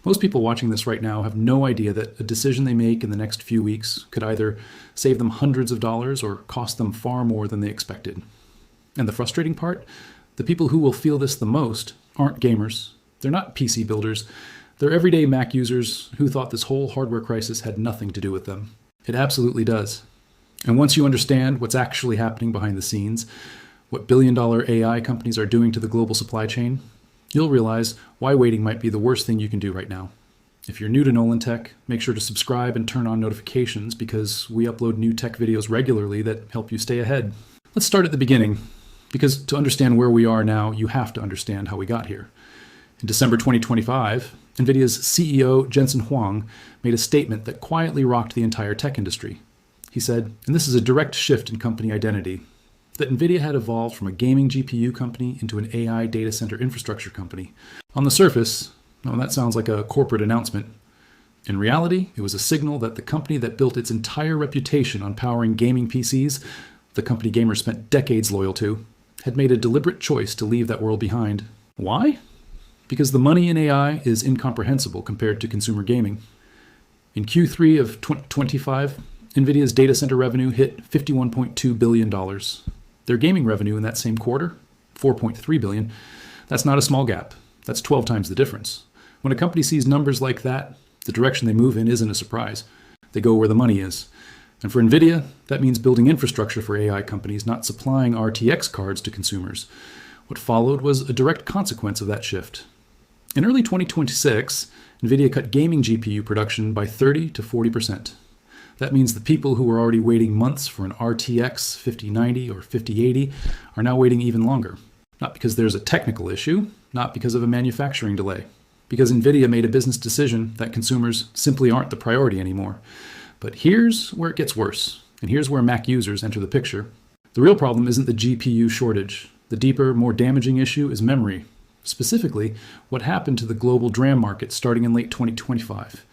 Most people watching this right now have no idea that a decision they make in the next few weeks could either save them hundreds of dollars or cost them far more than they expected. And the frustrating part? The people who will feel this the most aren't gamers. They're not PC builders. They're everyday Mac users who thought this whole hardware crisis had nothing to do with them. It absolutely does. And once you understand what's actually happening behind the scenes, what billion-dollar AI companies are doing to the global supply chain, you'll realize why waiting might be the worst thing you can do right now. If you're new to Nolan Tech, make sure to subscribe and turn on notifications because we upload new tech videos regularly that help you stay ahead. Let's start at the beginning, because to understand where we are now, you have to understand how we got here. In December 2025, Nvidia's CEO Jensen Huang made a statement that quietly rocked the entire tech industry. He said, and this is a direct shift in company identity, that Nvidia had evolved from a gaming GPU company into an AI data center infrastructure company. On the surface, well, that sounds like a corporate announcement. In reality, it was a signal that the company that built its entire reputation on powering gaming PCs, the company gamers spent decades loyal to, had made a deliberate choice to leave that world behind. Why? Because the money in AI is incomprehensible compared to consumer gaming. In Q3 of 2025, Nvidia's data center revenue hit $51.2 billion. Their gaming revenue in that same quarter, $4.3 billion, that's not a small gap. That's 12 times the difference. When a company sees numbers like that, the direction they move in isn't a surprise. They go where the money is. And for Nvidia, that means building infrastructure for AI companies, not supplying RTX cards to consumers. What followed was a direct consequence of that shift. In early 2026, Nvidia cut gaming GPU production by 30 to 40%. That means the people who were already waiting months for an RTX 5090 or 5080 are now waiting even longer. Not because there's a technical issue, not because of a manufacturing delay. Because Nvidia made a business decision that consumers simply aren't the priority anymore. But here's where it gets worse, and here's where Mac users enter the picture. The real problem isn't the GPU shortage. The deeper, more damaging issue is memory. Specifically, what happened to the global DRAM market starting in late 2025.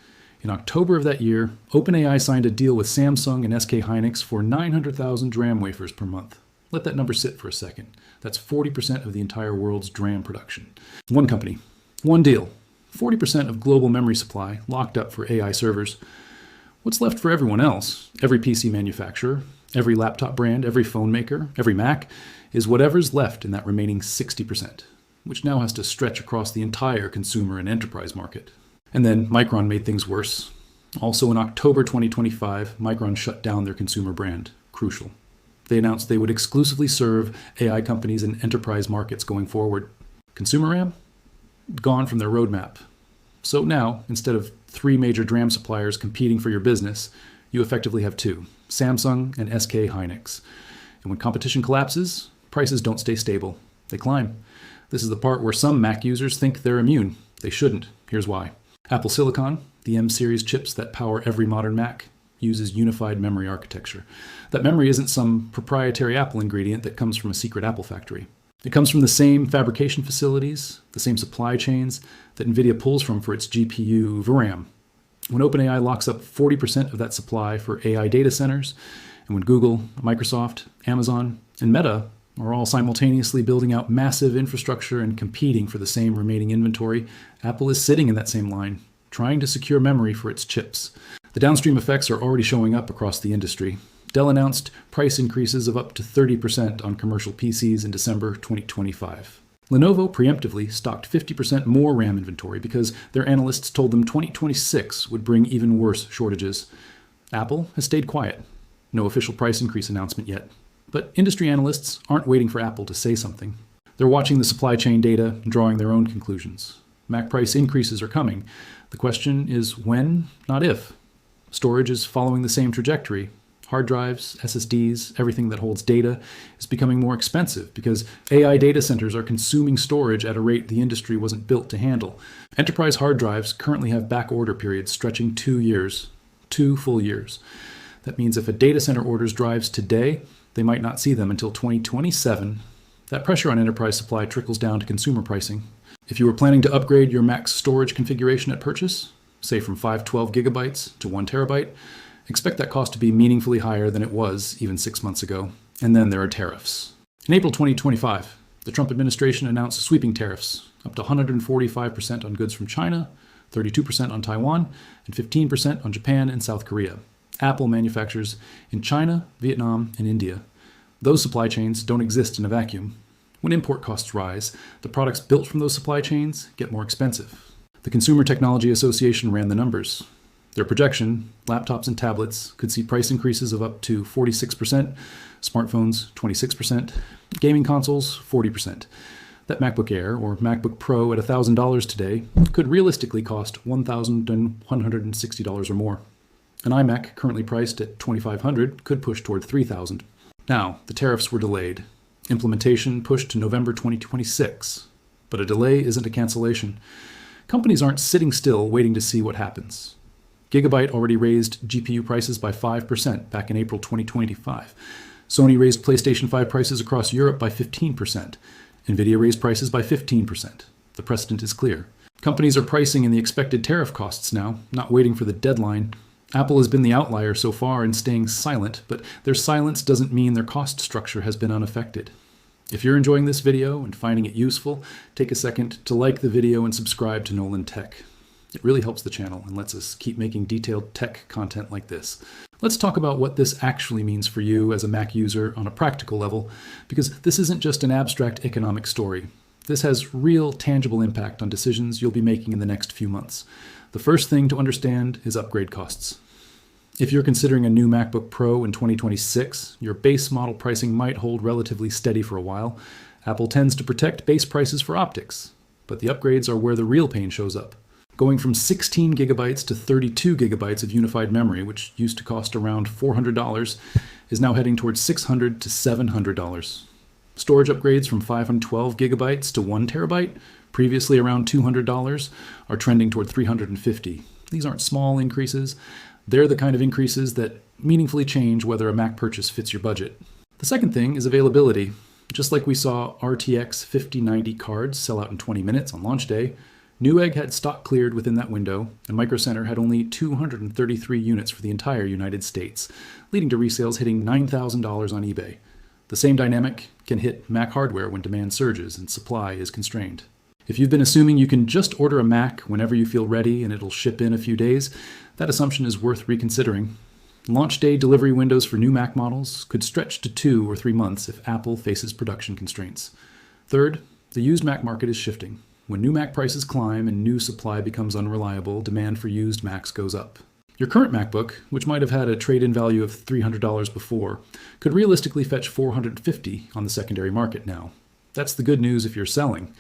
In October of that year, OpenAI signed a deal with Samsung and SK Hynix for 900,000 DRAM wafers per month. Let that number sit for a second. That's 40% of the entire world's DRAM production. One company, one deal, 40% of global memory supply locked up for AI servers. What's left for everyone else, every PC manufacturer, every laptop brand, every phone maker, every Mac, is whatever's left in that remaining 60%, which now has to stretch across the entire consumer and enterprise market. And then Micron made things worse. Also in October 2025, Micron shut down their consumer brand, Crucial. They announced they would exclusively serve AI companies in enterprise markets going forward. Consumer RAM? Gone from their roadmap. So now, instead of 3 major DRAM suppliers competing for your business, you effectively have 2, Samsung and SK Hynix. And when competition collapses, prices don't stay stable. They climb. This is the part where some Mac users think they're immune. They shouldn't. Here's why. Apple Silicon, the M-series chips that power every modern Mac, uses unified memory architecture. That memory isn't some proprietary Apple ingredient that comes from a secret Apple factory. It comes from the same fabrication facilities, the same supply chains that Nvidia pulls from for its GPU VRAM. When OpenAI locks up 40% of that supply for AI data centers, and when Google, Microsoft, Amazon, and Meta are all simultaneously building out massive infrastructure and competing for the same remaining inventory, Apple is sitting in that same line, trying to secure memory for its chips. The downstream effects are already showing up across the industry. Dell announced price increases of up to 30% on commercial PCs in December 2025. Lenovo preemptively stocked 50% more RAM inventory because their analysts told them 2026 would bring even worse shortages. Apple has stayed quiet. No official price increase announcement yet. But industry analysts aren't waiting for Apple to say something. They're watching the supply chain data and drawing their own conclusions. Mac price increases are coming. The question is when, not if. Storage is following the same trajectory. Hard drives, SSDs, everything that holds data is becoming more expensive because AI data centers are consuming storage at a rate the industry wasn't built to handle. Enterprise hard drives currently have back order periods stretching 2 years, 2 full years. That means if a data center orders drives today, they might not see them until 2027. That pressure on enterprise supply trickles down to consumer pricing. If you were planning to upgrade your Mac's storage configuration at purchase, say from 512 gigabytes to 1 terabyte, expect that cost to be meaningfully higher than it was even 6 months ago. And then there are tariffs. In April 2025, the Trump administration announced sweeping tariffs, up to 145% on goods from China, 32% on Taiwan, and 15% on Japan and South Korea. Apple manufactures in China, Vietnam, and India. Those supply chains don't exist in a vacuum. When import costs rise, the products built from those supply chains get more expensive. The Consumer Technology Association ran the numbers. Their projection, laptops and tablets could see price increases of up to 46%, smartphones 26%, gaming consoles 40%. That MacBook Air or MacBook Pro at $1,000 today could realistically cost $1,160 or more. An iMac currently priced at $2,500 could push toward $3,000. Now, the tariffs were delayed. Implementation pushed to November 2026. But a delay isn't a cancellation. Companies aren't sitting still waiting to see what happens. Gigabyte already raised GPU prices by 5% back in April 2025. Sony raised PlayStation 5 prices across Europe by 15%. Nvidia raised prices by 15%. The precedent is clear. Companies are pricing in the expected tariff costs now, not waiting for the deadline. Apple has been the outlier so far in staying silent, but their silence doesn't mean their cost structure has been unaffected. If you're enjoying this video and finding it useful, take a second to like the video and subscribe to Nolan Tech. It really helps the channel and lets us keep making detailed tech content like this. Let's talk about what this actually means for you as a Mac user on a practical level, because this isn't just an abstract economic story. This has real, tangible impact on decisions you'll be making in the next few months. The first thing to understand is upgrade costs. If you're considering a new MacBook Pro in 2026, your base model pricing might hold relatively steady for a while. Apple tends to protect base prices for optics, but the upgrades are where the real pain shows up. Going from 16 gigabytes to 32 gigabytes of unified memory, which used to cost around $400, is now heading towards $600 to $700. Storage upgrades from 512 gigabytes to 1 terabyte, previously around $200, are trending toward $350. These aren't small increases. They're the kind of increases that meaningfully change whether a Mac purchase fits your budget. The second thing is availability. Just like we saw RTX 5090 cards sell out in 20 minutes on launch day, Newegg had stock cleared within that window, and Micro Center had only 233 units for the entire United States, leading to resales hitting $9,000 on eBay. The same dynamic can hit Mac hardware when demand surges and supply is constrained. If you've been assuming you can just order a Mac whenever you feel ready and it'll ship in a few days, that assumption is worth reconsidering. Launch day delivery windows for new Mac models could stretch to 2 or 3 months if Apple faces production constraints. Third, the used Mac market is shifting. When new Mac prices climb and new supply becomes unreliable, demand for used Macs goes up. Your current MacBook, which might have had a trade-in value of $300 before, could realistically fetch $450 on the secondary market now. That's the good news if you're selling.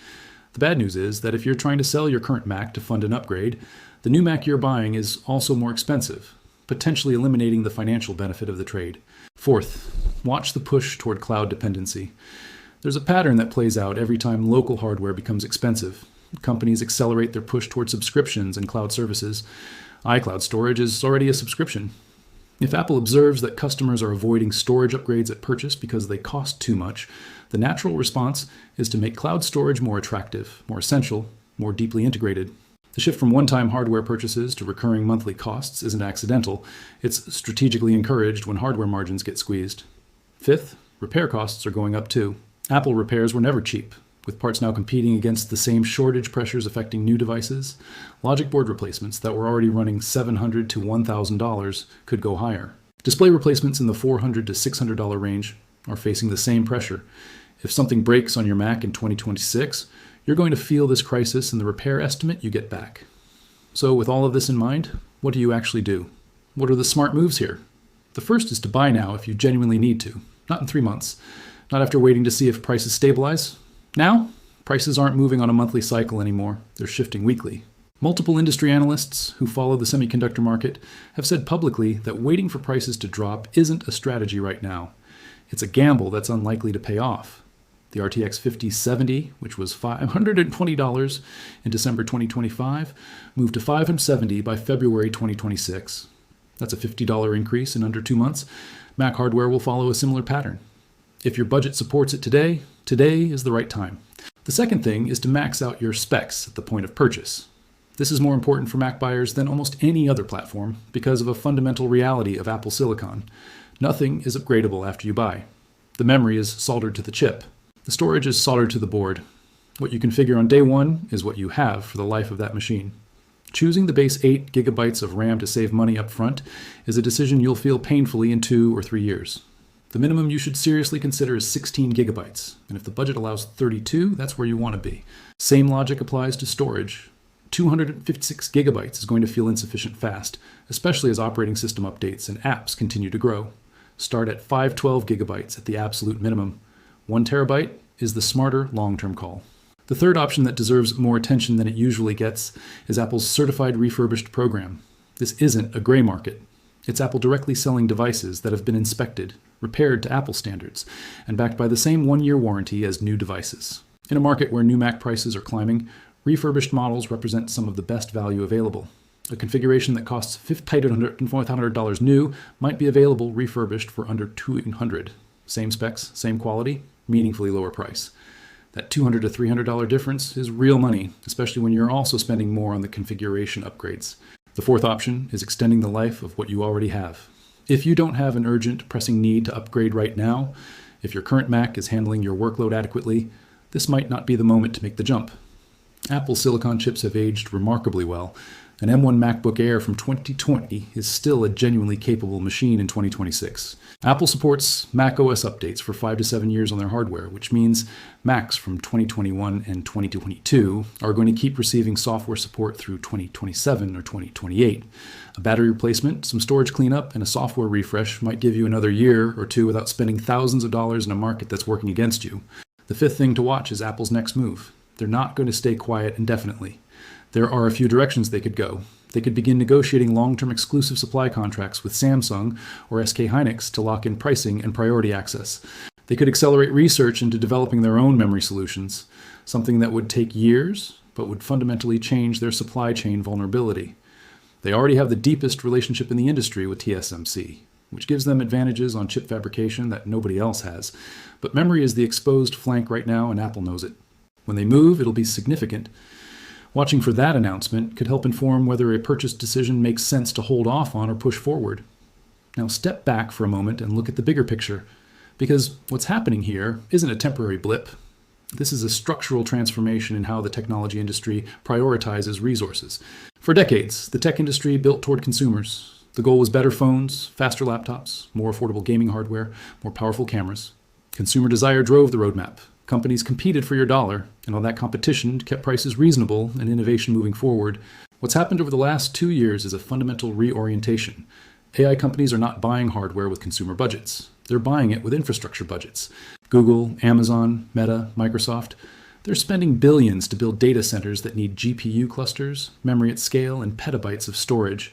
The bad news is that if you're trying to sell your current Mac to fund an upgrade, the new Mac you're buying is also more expensive, potentially eliminating the financial benefit of the trade. Fourth, watch the push toward cloud dependency. There's a pattern that plays out every time local hardware becomes expensive. Companies accelerate their push toward subscriptions and cloud services. iCloud storage is already a subscription. If Apple observes that customers are avoiding storage upgrades at purchase because they cost too much, the natural response is to make cloud storage more attractive, more essential, more deeply integrated. The shift from one-time hardware purchases to recurring monthly costs isn't accidental. It's strategically encouraged when hardware margins get squeezed. Fifth, repair costs are going up too. Apple repairs were never cheap. With parts now competing against the same shortage pressures affecting new devices, logic board replacements that were already running $700 to $1,000 could go higher. Display replacements in the $400 to $600 range are facing the same pressure. If something breaks on your Mac in 2026, you're going to feel this crisis in the repair estimate you get back. So with all of this in mind, what do you actually do? What are the smart moves here? The first is to buy now if you genuinely need to, not in 3 months, not after waiting to see if prices stabilize. Now, prices aren't moving on a monthly cycle anymore. They're shifting weekly. Multiple industry analysts who follow the semiconductor market have said publicly that waiting for prices to drop isn't a strategy right now. It's a gamble that's unlikely to pay off. The RTX 5070, which was $520 in December 2025, moved to $570 by February 2026. That's a $50 increase in under 2 months. Mac hardware will follow a similar pattern. If your budget supports it today, today is the right time. The second thing is to max out your specs at the point of purchase. This is more important for Mac buyers than almost any other platform because of a fundamental reality of Apple silicon. Nothing is upgradable after you buy. The memory is soldered to the chip. The storage is soldered to the board. What you configure on day one is what you have for the life of that machine. Choosing the base 8 gigabytes of RAM to save money up front is a decision you'll feel painfully in 2 or 3 years. The minimum you should seriously consider is 16 gigabytes, and if the budget allows 32, that's where you want to be. Same logic applies to storage. 256 gigabytes is going to feel insufficient fast, especially as operating system updates and apps continue to grow. Start at 512 gigabytes at the absolute minimum. 1 terabyte is the smarter long-term call. The third option that deserves more attention than it usually gets is Apple's Certified Refurbished program. This isn't a gray market. It's Apple directly selling devices that have been inspected, repaired to Apple standards, and backed by the same 1-year warranty as new devices. In a market where new Mac prices are climbing, refurbished models represent some of the best value available. A configuration that costs $500 new might be available refurbished for under $200. Same specs, same quality, meaningfully lower price. That $200 to $300 difference is real money, especially when you're also spending more on the configuration upgrades. The fourth option is extending the life of what you already have. If you don't have an urgent, pressing need to upgrade right now, if your current Mac is handling your workload adequately, this might not be the moment to make the jump. Apple silicon chips have aged remarkably well. An M1 MacBook Air from 2020 is still a genuinely capable machine in 2026. Apple supports macOS updates for 5 to 7 years on their hardware, which means Macs from 2021 and 2022 are going to keep receiving software support through 2027 or 2028. A battery replacement, some storage cleanup, and a software refresh might give you another year or two without spending thousands of dollars in a market that's working against you. The fifth thing to watch is Apple's next move. They're not going to stay quiet indefinitely. There are a few directions they could go. They could begin negotiating long-term exclusive supply contracts with Samsung or SK Hynix to lock in pricing and priority access. They could accelerate research into developing their own memory solutions, something that would take years, but would fundamentally change their supply chain vulnerability. They already have the deepest relationship in the industry with TSMC, which gives them advantages on chip fabrication that nobody else has. But memory is the exposed flank right now, and Apple knows it. When they move, it'll be significant. Watching for that announcement could help inform whether a purchase decision makes sense to hold off on or push forward. Now step back for a moment and look at the bigger picture, because what's happening here isn't a temporary blip. This is a structural transformation in how the technology industry prioritizes resources. For decades, the tech industry built toward consumers. The goal was better phones, faster laptops, more affordable gaming hardware, more powerful cameras. Consumer desire drove the roadmap. Companies competed for your dollar, and all that competition kept prices reasonable and innovation moving forward. What's happened over the last 2 years is a fundamental reorientation. AI companies are not buying hardware with consumer budgets. They're buying it with infrastructure budgets. Google, Amazon, Meta, Microsoft, they're spending billions to build data centers that need GPU clusters, memory at scale, and petabytes of storage.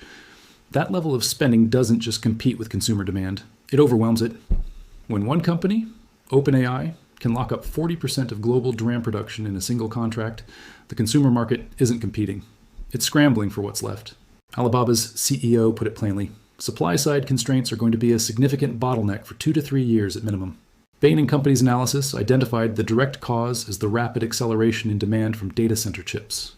That level of spending doesn't just compete with consumer demand. It overwhelms it. When one company, OpenAI, can lock up 40% of global DRAM production in a single contract, the consumer market isn't competing. It's scrambling for what's left. Alibaba's CEO put it plainly. Supply-side constraints are going to be a significant bottleneck for 2 to 3 years at minimum. Bain & Company's analysis identified the direct cause as the rapid acceleration in demand from data center chips.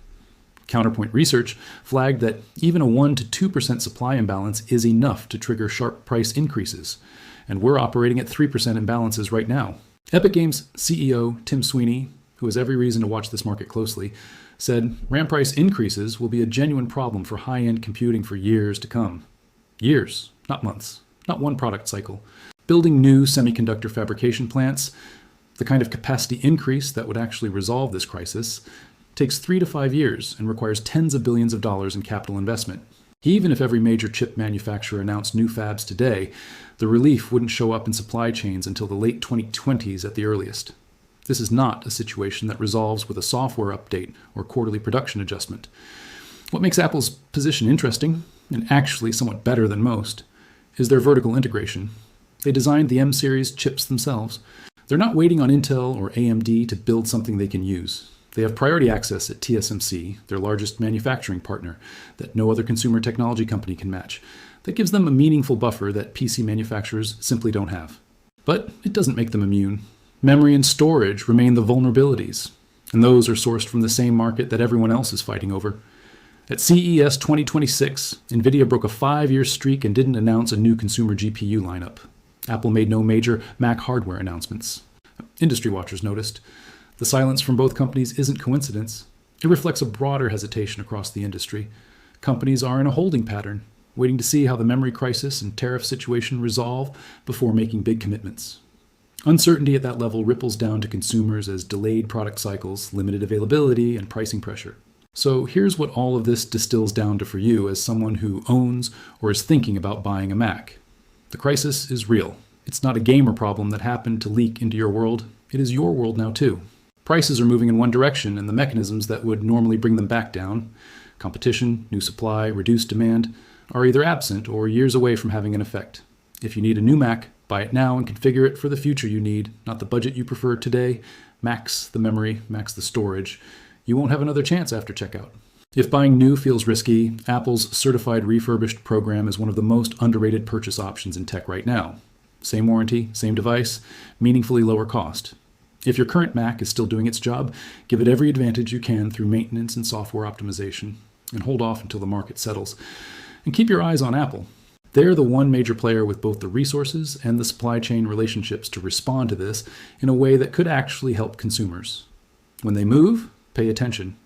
Counterpoint Research flagged that even a 1 to 2% supply imbalance is enough to trigger sharp price increases, and we're operating at 3% imbalances right now. Epic Games CEO Tim Sweeney, who has every reason to watch this market closely, said RAM price increases will be a genuine problem for high-end computing for years to come. Years, not months, not one product cycle. Building new semiconductor fabrication plants, the kind of capacity increase that would actually resolve this crisis, takes 3 to 5 years and requires tens of billions of dollars in capital investment. Even if every major chip manufacturer announced new fabs today, the relief wouldn't show up in supply chains until the late 2020s at the earliest. This is not a situation that resolves with a software update or quarterly production adjustment. What makes Apple's position interesting, and actually somewhat better than most, is their vertical integration. They designed the M-series chips themselves. They're not waiting on Intel or AMD to build something they can use. They have priority access at TSMC, their largest manufacturing partner, that no other consumer technology company can match. That gives them a meaningful buffer that PC manufacturers simply don't have. But it doesn't make them immune. Memory and storage remain the vulnerabilities, and those are sourced from the same market that everyone else is fighting over. At CES 2026, Nvidia broke a 5-year streak and didn't announce a new consumer GPU lineup. Apple made no major Mac hardware announcements. Industry watchers noticed. The silence from both companies isn't coincidence. It reflects a broader hesitation across the industry. Companies are in a holding pattern, waiting to see how the memory crisis and tariff situation resolve before making big commitments. Uncertainty at that level ripples down to consumers as delayed product cycles, limited availability, and pricing pressure. So here's what all of this distills down to for you as someone who owns or is thinking about buying a Mac. The crisis is real. It's not a gamer problem that happened to leak into your world. It is your world now too. Prices are moving in one direction, and the mechanisms that would normally bring them back down, competition, new supply, reduced demand, are either absent or years away from having an effect. If you need a new Mac, buy it now and configure it for the future you need, not the budget you prefer today. Max the memory, max the storage. You won't have another chance after checkout. If buying new feels risky, Apple's Certified Refurbished program is one of the most underrated purchase options in tech right now. Same warranty, same device, meaningfully lower cost. If your current Mac is still doing its job, give it every advantage you can through maintenance and software optimization, and hold off until the market settles. And keep your eyes on Apple. They're the one major player with both the resources and the supply chain relationships to respond to this in a way that could actually help consumers. When they move, pay attention.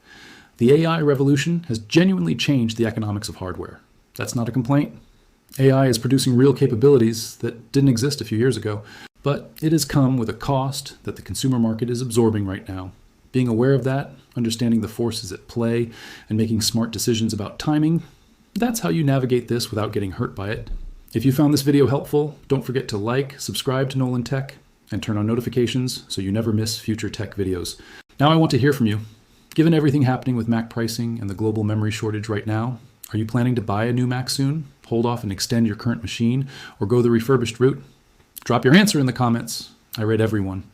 The AI revolution has genuinely changed the economics of hardware. That's not a complaint. AI is producing real capabilities that didn't exist a few years ago, but it has come with a cost that the consumer market is absorbing right now. Being aware of that, understanding the forces at play, and making smart decisions about timing, that's how you navigate this without getting hurt by it. If you found this video helpful, don't forget to like, subscribe to Nolan Tech, and turn on notifications so you never miss future tech videos. Now I want to hear from you. Given everything happening with Mac pricing and the global memory shortage right now, are you planning to buy a new Mac soon, hold off and extend your current machine, or go the refurbished route? Drop your answer in the comments. I read everyone.